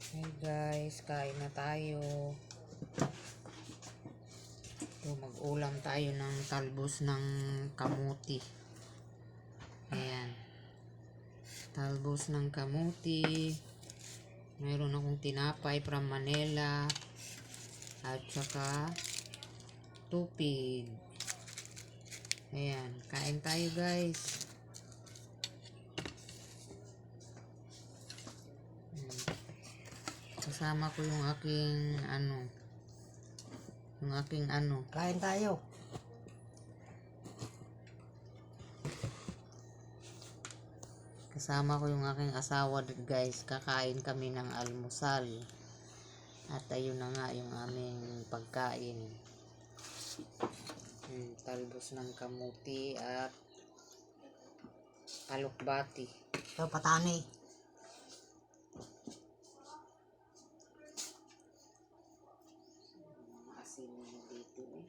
Hey guys, kain na tayo. So, mag-ulam tayo ng talbos ng kamuti. Ayan. Talbos ng kamuti. Meron akong tinapay from Manila. At saka tupig. Ayan. Kain tayo guys. Kasama ko yung aking Kain tayo. Kasama ko yung aking asawa guys. Kakain kami ng almusal. At ayun na nga yung aming pagkain. Talbos ng kamuti at palukbati. Ito, patani. Asin na dito eh.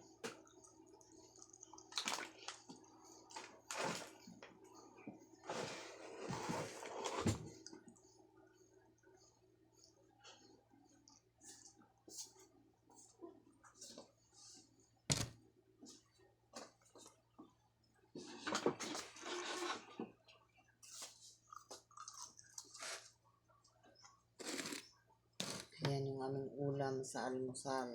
Ayan yung aming ulam sa almusal.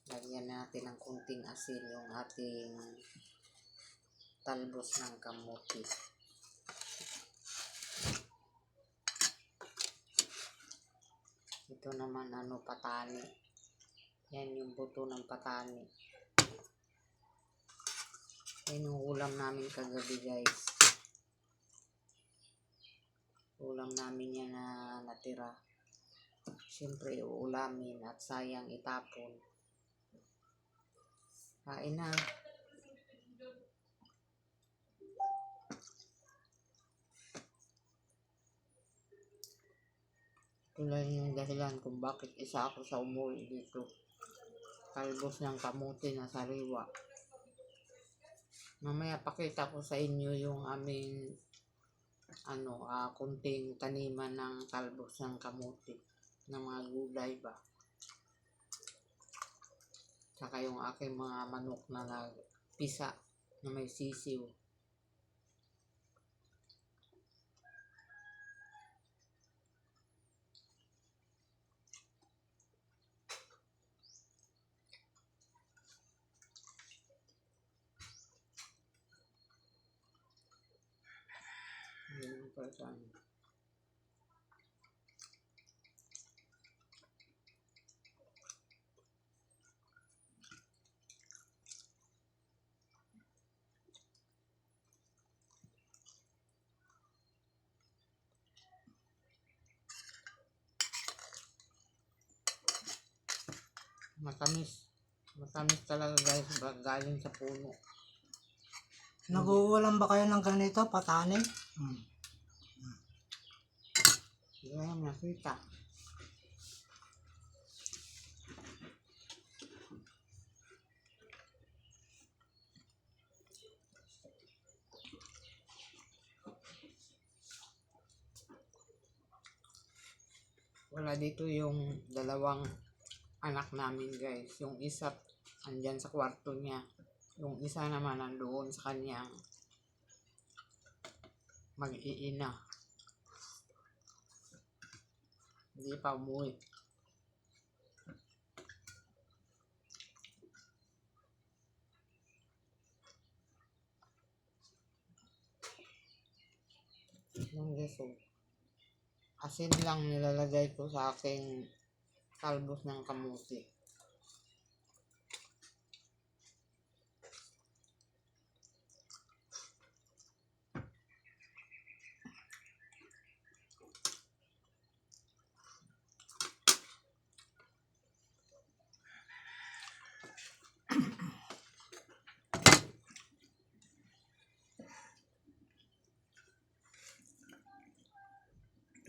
Lagyan natin ng kunting asin yung ating talbos ng kamuti. Ito naman patani. Yan yung buto ng patani. Yan yung ulam namin kagabi guys. Ulam namin yan na natira. Siyempre uulamin at sayang itapon. Kain na. Ito lang yung dahilan kung bakit isa ako sa umuwi dito. Talbos ng kamuti na sariwa. Mamaya pakita ko sa inyo yung aming kunting taniman ng talbos ng kamuti ng mga gulay ba. Saka yung aking mga manok na nagpisa na may sisiw. Yun pa saan. Matamis. Matamis talaga guys. Galing sa puno. Naguulam ba kayo ng ganito, patani? Yan, nakita. Wala dito yung dalawang anak namin guys. Yung isa andyan sa kwarto niya. Yung isa naman nandoon sa kanyang mag-iina. Hindi pa umuwi. Yung geso. Asin lang nilalagay ko sa aking talbos ng kamuti.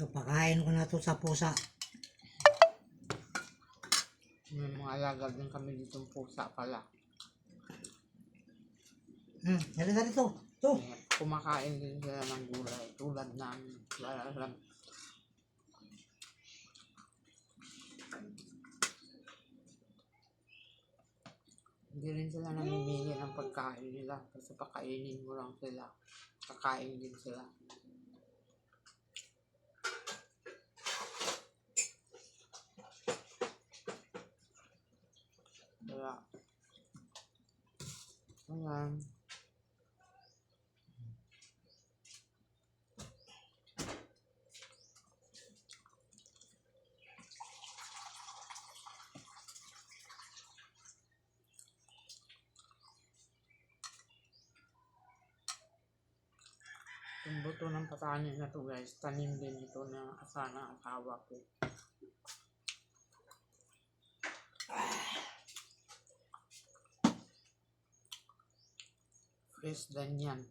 Ito, pakain ko na to sa pusa. May mga alaga din kami ditong pusa pala. Halika dito. Ito. Ayan. kumakain din sila ng gulay. Tulad namin. Wala lang. Hindi rin sila namimili ng pagkain nila. Kasi pakainin mo lang sila. Kakain din sila. Kaya, ayan. Yung buto ng patanin na to guys, tanim din ito na asana asawa ko. Fresh dan yan.